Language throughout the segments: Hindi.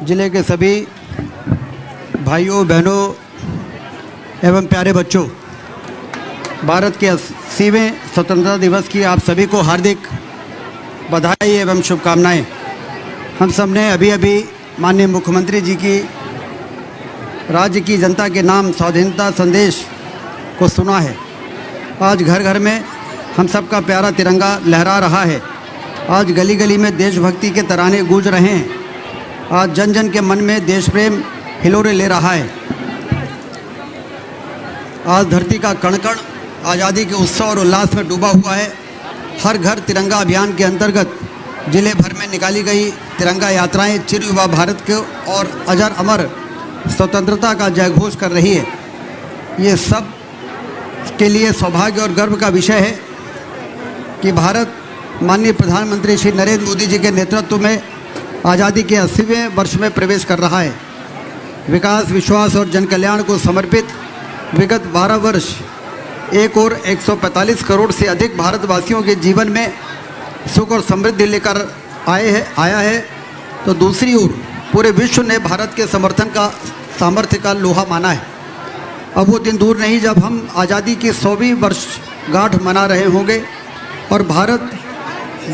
जिले के सभी भाइयों बहनों एवं प्यारे बच्चों, भारत के 80वें स्वतंत्रता दिवस की आप सभी को हार्दिक बधाई एवं शुभकामनाएं। हम सब ने अभी अभी माननीय मुख्यमंत्री जी की राज्य की जनता के नाम स्वाधीनता संदेश को सुना है। आज घर घर में हम सब का प्यारा तिरंगा लहरा रहा है। आज गली गली में देशभक्ति के तराने गूंज रहे हैं। आज जन जन के मन में देश प्रेम हिलोरे ले रहा है। आज धरती का कण कण आज़ादी के उत्सव और उल्लास में डूबा हुआ है। हर घर तिरंगा अभियान के अंतर्गत जिले भर में निकाली गई तिरंगा यात्राएं चिर युवा भारत के और अजर अमर स्वतंत्रता का जयघोष कर रही है। ये सब के लिए सौभाग्य और गर्व का विषय है कि भारत माननीय प्रधानमंत्री श्री नरेंद्र मोदी जी के नेतृत्व में आज़ादी के 80वें वर्ष में प्रवेश कर रहा है। विकास, विश्वास और जन कल्याण को समर्पित विगत 12 वर्ष एक और 145 करोड़ से अधिक भारतवासियों के जीवन में सुख और समृद्धि लेकर आया है, तो दूसरी ओर पूरे विश्व ने भारत के सामर्थ्य का लोहा माना है। अब वो दिन दूर नहीं जब हम आज़ादी की 100वीं वर्षगांठ मना रहे होंगे और भारत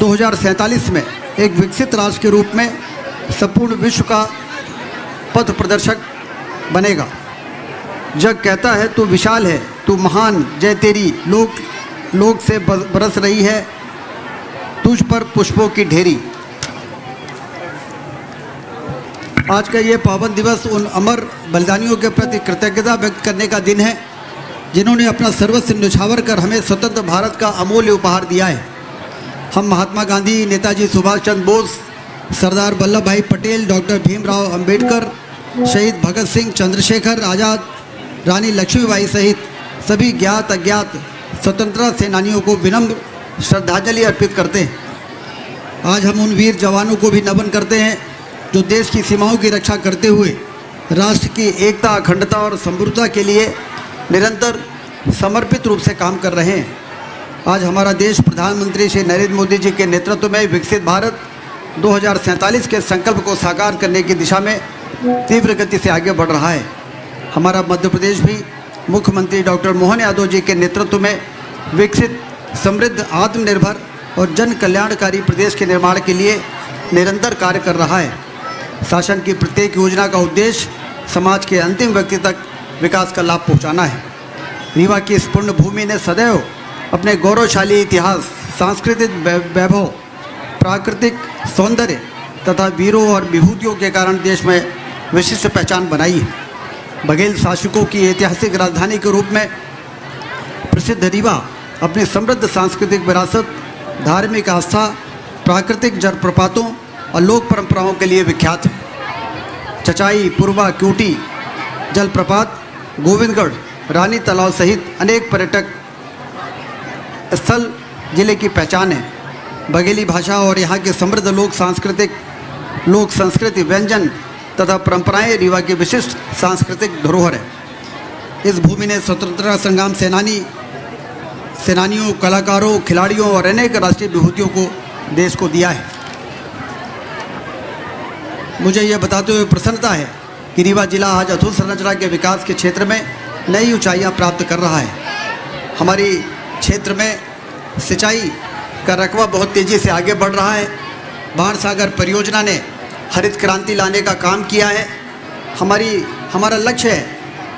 2047 में एक विकसित राष्ट्र के रूप में संपूर्ण विश्व का पथ प्रदर्शक बनेगा। जग कहता है तू विशाल है, तू महान, जय तेरी लोक से बरस रही है तुझ पर पुष्पों की ढेरी। आज का ये पावन दिवस उन अमर बलिदानियों के प्रति कृतज्ञता व्यक्त करने का दिन है जिन्होंने अपना सर्वस्व न्यौछावर कर हमें स्वतंत्र भारत का अमूल्य उपहार दिया है। हम महात्मा गांधी, नेताजी सुभाष चंद्र बोस, सरदार वल्लभ भाई पटेल, डॉक्टर भीमराव अंबेडकर, शहीद भगत सिंह, चंद्रशेखर आज़ाद, रानी लक्ष्मीबाई सहित सभी ज्ञात अज्ञात स्वतंत्रता सेनानियों को विनम्र श्रद्धांजलि अर्पित करते हैं। आज हम उन वीर जवानों को भी नमन करते हैं जो देश की सीमाओं की रक्षा करते हुए राष्ट्र की एकता, अखंडता और समृद्धता के लिए निरंतर समर्पित रूप से काम कर रहे हैं। आज हमारा देश प्रधानमंत्री श्री नरेंद्र मोदी जी के नेतृत्व में विकसित भारत 2047 के संकल्प को साकार करने की दिशा में तीव्र गति से आगे बढ़ रहा है। हमारा मध्य प्रदेश भी मुख्यमंत्री डॉक्टर मोहन यादव जी के नेतृत्व में विकसित, समृद्ध, आत्मनिर्भर और जन कल्याणकारी प्रदेश के निर्माण के लिए निरंतर कार्य कर रहा है। शासन की प्रत्येक योजना का उद्देश्य समाज के अंतिम व्यक्ति तक विकास का लाभ पहुंचाना है। रीवा की इस पुण्य भूमि ने सदैव अपने गौरवशाली इतिहास, सांस्कृतिक वैभव, प्राकृतिक सौंदर्य तथा वीरों और विभूतियों के कारण देश में विशिष्ट पहचान बनाई है। बघेल शासकों की ऐतिहासिक राजधानी के रूप में प्रसिद्ध रीवा अपनी समृद्ध सांस्कृतिक विरासत, धार्मिक आस्था, प्राकृतिक जलप्रपातों और लोक परंपराओं के लिए विख्यात है। चचाई, पूर्वा, क्यूटी जलप्रपात, गोविंदगढ़, रानी तालाब सहित अनेक पर्यटक स्थल जिले की पहचान है। बघेली भाषा और यहाँ के समृद्ध लोक संस्कृति, व्यंजन तथा परंपराएं रीवा की विशिष्ट सांस्कृतिक धरोहर है। इस भूमि ने स्वतंत्रता संग्राम सेनानियों, कलाकारों, खिलाड़ियों और अनेक राष्ट्रीय विभूतियों को देश को दिया है। मुझे यह बताते हुए प्रसन्नता है कि रीवा जिला आज अधोसंरचना के विकास के क्षेत्र में नई ऊंचाइयां प्राप्त कर रहा है। हमारी क्षेत्र में सिंचाई का रकबा बहुत तेज़ी से आगे बढ़ रहा है। बाणसागर परियोजना ने हरित क्रांति लाने का काम किया है। हमारा लक्ष्य है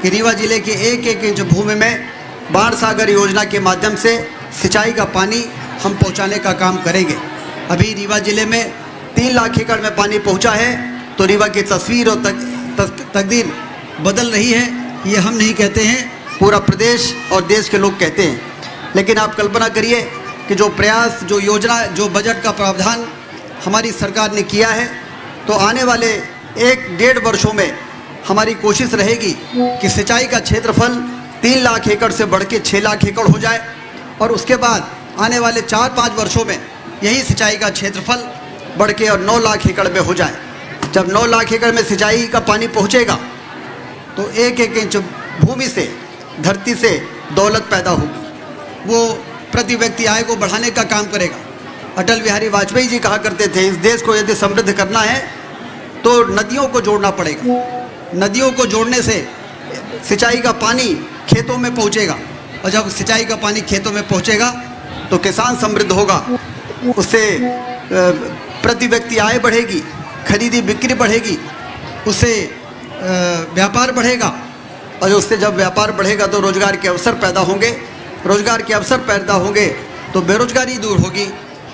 कि रीवा जिले के एक एक इंच भूमि में बाणसागर योजना के माध्यम से सिंचाई का पानी हम पहुंचाने का काम करेंगे। अभी रीवा जिले में 3 लाख एकड़ में पानी पहुंचा है, तो रीवा की तस्वीर और तकदीर बदल रही है। ये हम नहीं कहते हैं, पूरा प्रदेश और देश के लोग कहते हैं। लेकिन आप कल्पना करिए कि जो प्रयास, जो योजना, जो बजट का प्रावधान हमारी सरकार ने किया है, तो आने वाले 1-1.5 वर्षों में हमारी कोशिश रहेगी कि सिंचाई का क्षेत्रफल 3 लाख एकड़ से बढ़ के 6 लाख एकड़ हो जाए और उसके बाद आने वाले 4-5 वर्षों में यही सिंचाई का क्षेत्रफल बढ़ के और 9 लाख एकड़ में हो जाए। जब 9 लाख एकड़ में सिंचाई का पानी पहुंचेगा तो एक एक इंच भूमि से, धरती से दौलत पैदा होगी। वो प्रति व्यक्ति आय को बढ़ाने का काम करेगा। अटल बिहारी वाजपेयी जी कहा करते थे, इस देश को यदि समृद्ध करना है तो नदियों को जोड़ना पड़ेगा। नदियों को जोड़ने से सिंचाई का पानी खेतों में पहुंचेगा, और जब सिंचाई का पानी खेतों में पहुंचेगा तो किसान समृद्ध होगा, उससे प्रति व्यक्ति आय बढ़ेगी, खरीदी बिक्री बढ़ेगी, उससे व्यापार बढ़ेगा, और उससे जब व्यापार बढ़ेगा तो रोजगार के अवसर पैदा होंगे। रोजगार के अवसर पैदा होंगे तो बेरोजगारी दूर होगी,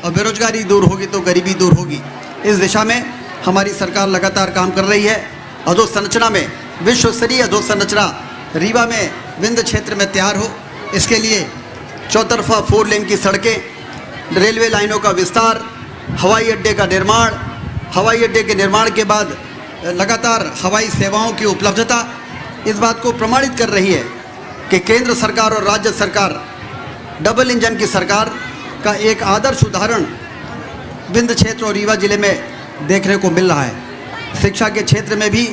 और बेरोजगारी दूर होगी तो गरीबी दूर होगी। इस दिशा में हमारी सरकार लगातार काम कर रही है। अधोसंरचना में विश्व स्तरीय अधोसंरचना रीवा में विंध्य क्षेत्र में तैयार हो, इसके लिए चौतरफा 4 लेन की सड़कें, रेलवे लाइनों का विस्तार, हवाई अड्डे का निर्माण, हवाई अड्डे के निर्माण के बाद लगातार हवाई सेवाओं की उपलब्धता इस बात को प्रमाणित कर रही है कि केंद्र सरकार और राज्य सरकार डबल इंजन की सरकार का एक आदर्श उदाहरण विंध्य क्षेत्र और रीवा जिले में देखने को मिल रहा है। शिक्षा के क्षेत्र में भी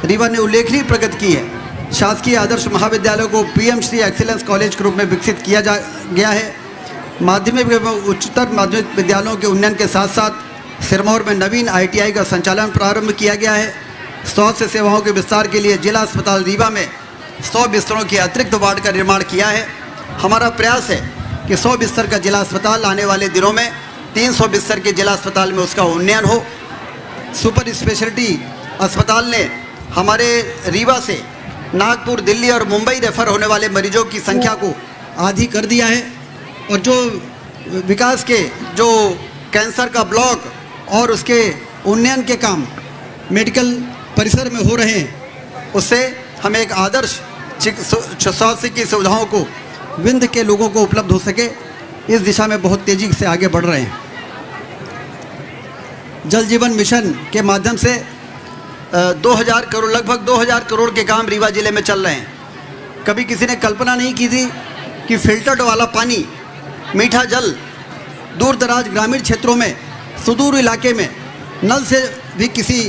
रीवा ने उल्लेखनीय प्रगति की है। शासकीय आदर्श महाविद्यालय को पीएम श्री एक्सीलेंस कॉलेज के रूप में विकसित किया गया है। माध्यमिक एवं उच्चतर माध्यमिक विद्यालयों के उन्नयन के साथ साथ सिरमौर में नवीन ITI का संचालन प्रारंभ किया गया है। स्वास्थ्य सेवाओं के विस्तार के लिए जिला अस्पताल रीवा में 100 बिस्तरों के अतिरिक्त वार्ड का निर्माण किया है। हमारा प्रयास है कि 100 बिस्तर का जिला अस्पताल आने वाले दिनों में 300 बिस्तर के जिला अस्पताल में उसका उन्नयन हो। सुपर स्पेशलिटी अस्पताल ने हमारे रीवा से नागपुर, दिल्ली और मुंबई रेफर होने वाले मरीजों की संख्या को आधी कर दिया है, और जो विकास के जो कैंसर का ब्लॉक और उसके उन्नयन के काम मेडिकल परिसर में हो रहे हैं, उससे हम एक आदर्श स्वास्थ्य की सुविधाओं को विंध्य के लोगों को उपलब्ध हो सके, इस दिशा में बहुत तेज़ी से आगे बढ़ रहे हैं। जल जीवन मिशन के माध्यम से 2000 करोड़, लगभग 2000 करोड़ के काम रीवा जिले में चल रहे हैं। कभी किसी ने कल्पना नहीं की थी कि फिल्टर्ड वाला पानी, मीठा जल दूर दराज ग्रामीण क्षेत्रों में, सुदूर इलाके में नल से भी किसी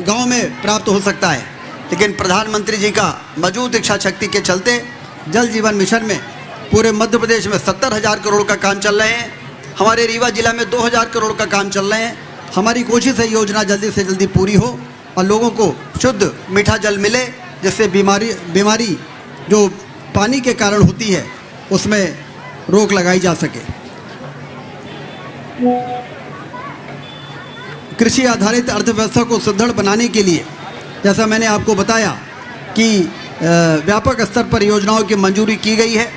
गांव में प्राप्त हो सकता है। लेकिन प्रधानमंत्री जी का मजबूत इच्छा शक्ति के चलते जल जीवन मिशन में पूरे मध्य प्रदेश में 70,000 करोड़ का काम चल रहे हैं। हमारे रीवा जिला में 2000 करोड़ का काम चल रहे हैं। हमारी कोशिश है योजना जल्दी से जल्दी पूरी हो और लोगों को शुद्ध मीठा जल मिले, जिससे बीमारी जो पानी के कारण होती है उसमें रोक लगाई जा सके। कृषि आधारित अर्थव्यवस्था को सुदृढ़ बनाने के लिए जैसा मैंने आपको बताया कि व्यापक स्तर पर योजनाओं की मंजूरी की गई है,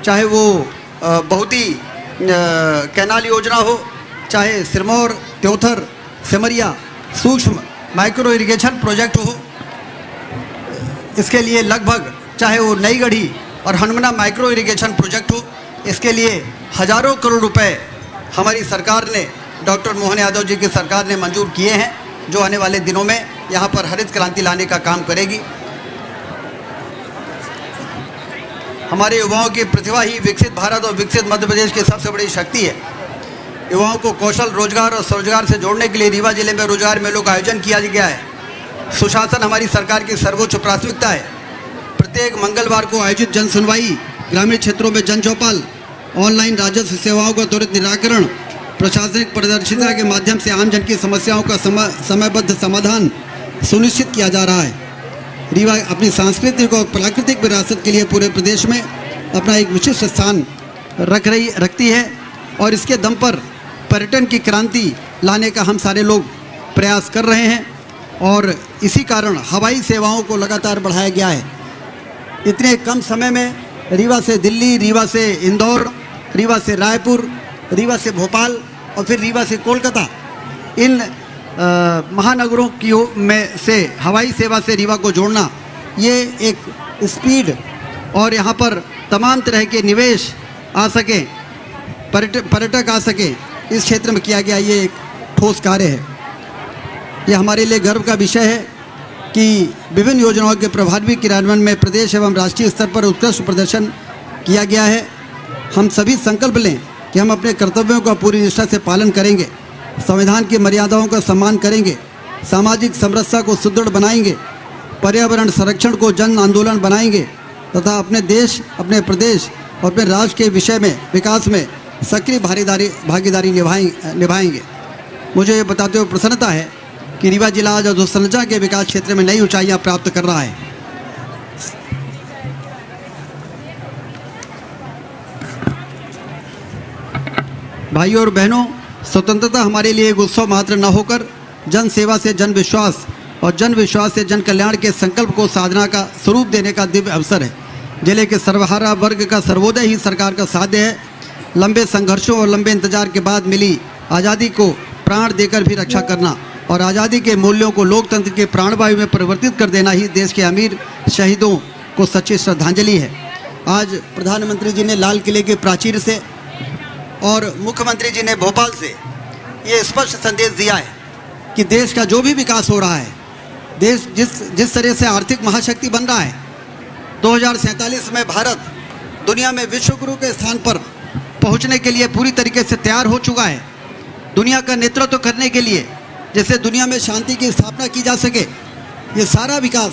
चाहे वो बहुती कैनाल योजना हो, चाहे सिरमौर, त्योथर, सिमरिया सूक्ष्म माइक्रो इरिगेशन प्रोजेक्ट हो। इसके लिए लगभग, चाहे वो नई गढ़ी और हनुमना माइक्रो इरिगेशन प्रोजेक्ट हो, इसके लिए हजारों करोड़ रुपए हमारी सरकार ने, डॉक्टर मोहन यादव जी की सरकार ने मंजूर किए हैं, जो आने वाले दिनों में यहाँ पर हरित क्रांति लाने का काम करेगी। हमारे युवाओं की प्रतिभा ही विकसित भारत और विकसित मध्य प्रदेश की सबसे बड़ी शक्ति है। युवाओं को कौशल, रोजगार और स्वरोजगार से जोड़ने के लिए रीवा जिले में रोजगार मेलों का आयोजन किया गया है। सुशासन हमारी सरकार की सर्वोच्च प्राथमिकता है। प्रत्येक मंगलवार को आयोजित जन सुनवाई, ग्रामीण क्षेत्रों में जन चौपाल, ऑनलाइन राजस्व सेवाओं का त्वरित निराकरण, प्रशासनिक पारदर्शिता के माध्यम से आमजन की समस्याओं का समयबद्ध समाधान सुनिश्चित किया जा रहा है। रीवा अपनी सांस्कृतिक और प्राकृतिक विरासत के लिए पूरे प्रदेश में अपना एक विशिष्ट स्थान रखती है, और इसके दम पर पर्यटन की क्रांति लाने का हम सारे लोग प्रयास कर रहे हैं, और इसी कारण हवाई सेवाओं को लगातार बढ़ाया गया है। इतने कम समय में रीवा से दिल्ली, रीवा से इंदौर, रीवा से रायपुर, रीवा से भोपाल और फिर रीवा से कोलकाता, इन महानगरों की में से हवाई सेवा से रीवा को जोड़ना, ये एक स्पीड और यहाँ पर तमाम तरह के निवेश आ सकें, पर्यटक आ सकें, इस क्षेत्र में किया गया ये एक ठोस कार्य है। ये हमारे लिए गर्व का विषय है कि विभिन्न योजनाओं के प्रभावी क्रियान्वयन में प्रदेश एवं राष्ट्रीय स्तर पर उत्कृष्ट प्रदर्शन किया गया है। हम सभी संकल्प लें कि हम अपने कर्तव्यों का पूरी निष्ठा से पालन करेंगे, संविधान की मर्यादाओं का सम्मान करेंगे, सामाजिक समरसता को सुदृढ़ बनाएंगे, पर्यावरण संरक्षण को जन आंदोलन बनाएंगे तथा अपने देश, अपने प्रदेश और अपने राज्य के विषय में विकास में सक्रिय भागीदारी निभाएंगे। मुझे ये बताते हुए प्रसन्नता है कि रीवा जिला आज अधोसंरचना के विकास क्षेत्र में नई ऊंचाइयां प्राप्त कर रहा है। भाइयों और बहनों, स्वतंत्रता हमारे लिए एक उत्सव मात्र न होकर जन सेवा से जन विश्वास और जन विश्वास से जन कल्याण के संकल्प को साधना का स्वरूप देने का दिव्य अवसर है। जिले के सर्वहारा वर्ग का सर्वोदय ही सरकार का साध्य है। लंबे संघर्षों और लंबे इंतजार के बाद मिली आज़ादी को प्राण देकर भी रक्षा करना और आज़ादी के मूल्यों को लोकतंत्र के प्राणवायु में परिवर्तित कर देना ही देश के अमीर शहीदों को सच्ची श्रद्धांजलि है। आज प्रधानमंत्री जी ने लाल किले के प्राचीर से और मुख्यमंत्री जी ने भोपाल से ये स्पष्ट संदेश दिया है कि देश का जो भी विकास हो रहा है, देश जिस तरह से आर्थिक महाशक्ति बन रहा है, 2047 में भारत दुनिया में विश्व गुरु के स्थान पर पहुंचने के लिए पूरी तरीके से तैयार हो चुका है। दुनिया का नेतृत्व करने के लिए, जैसे दुनिया में शांति की स्थापना की जा सके, ये सारा विकास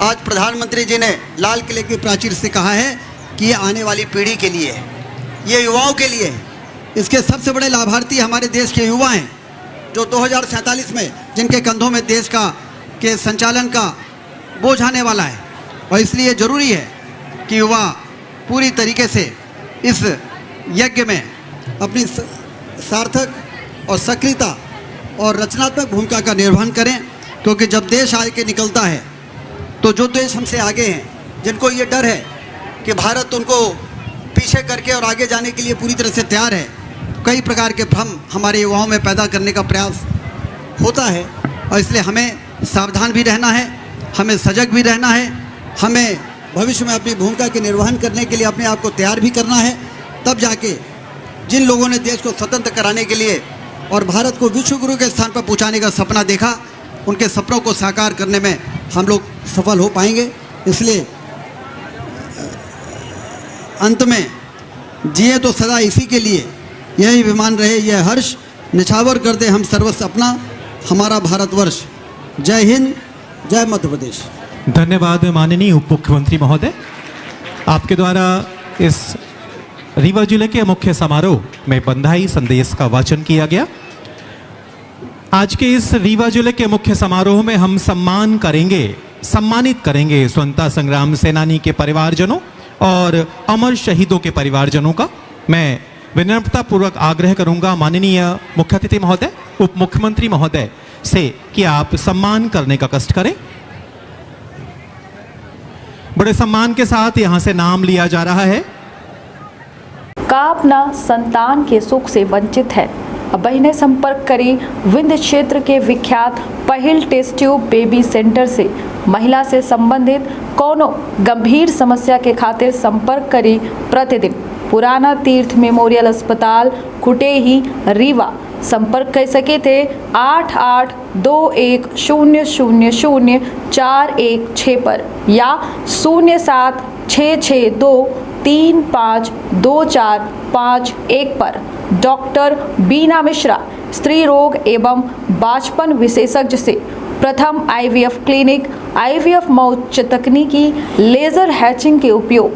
आज प्रधानमंत्री जी ने लाल किले के प्राचीर से कहा है कि ये आने वाली पीढ़ी के लिए है, ये युवाओं के लिए है। इसके सबसे बड़े लाभार्थी हमारे देश के युवा हैं, जो 2047 में जिनके कंधों में देश के संचालन का बोझ आने वाला है। और इसलिए ज़रूरी है कि युवा पूरी तरीके से इस यज्ञ में अपनी सार्थक और सक्रियता और रचनात्मक भूमिका का निर्वहन करें, क्योंकि जब देश आगे निकलता है तो जो देश हमसे आगे हैं, जिनको ये डर है कि भारत उनको पीछे करके और आगे जाने के लिए पूरी तरह से तैयार है, कई प्रकार के भ्रम हमारे युवाओं में पैदा करने का प्रयास होता है। और इसलिए हमें सावधान भी रहना है, हमें सजग भी रहना है, हमें भविष्य में अपनी भूमिका के निर्वहन करने के लिए अपने आप को तैयार भी करना है। तब जाके जिन लोगों ने देश को स्वतंत्र कराने के लिए और भारत को विश्व गुरु के स्थान पर पहुंचाने का सपना देखा, उनके सपनों को साकार करने में हम लोग सफल हो पाएंगे। इसलिए अंत में जिए तो सदा इसी के लिए, यही विमान रहे यह हर्ष, निछावर कर दे हम सर्वस्व अपना, हमारा भारतवर्ष। जय हिंद, जय मध्य प्रदेश। धन्यवाद माननीय उप मुख्यमंत्री महोदय, आपके द्वारा इस रीवा जिले के मुख्य समारोह में बधाई संदेश का वाचन किया गया। आज के इस रीवा जिले के मुख्य समारोह में हम सम्मानित करेंगे स्वतंत्रता संग्राम सेनानी के परिवारजनों और अमर शहीदों के परिवारजनों का। मैं विनम्रता पूर्वक आग्रह करूंगा माननीय मुख्य अतिथि महोदय, उप मुख्यमंत्री महोदय से कि आप सम्मान करने का कष्ट करें। बड़े सम्मान के साथ यहां से नाम लिया जा रहा है। का अपना संतान के सुख से वंचित है, बहने संपर्क करी विंध्य क्षेत्र के विख्यात पहिल टेस्ट ट्यूब बेबी सेंटर से। महिला से संबंधित कोनो गंभीर समस्या के खातिर संपर्क करी प्रतिदिन पुराना तीर्थ मेमोरियल अस्पताल कुटेही रीवा। संपर्क कर सके थे 8821000416 पर या 076623524551 पर। डॉक्टर बीना मिश्रा, स्त्री रोग एवं बांझपन विशेषज्ञ से प्रथम IVF क्लिनिक, IVF मौत तकनीकी, लेजर हैचिंग के उपयोग,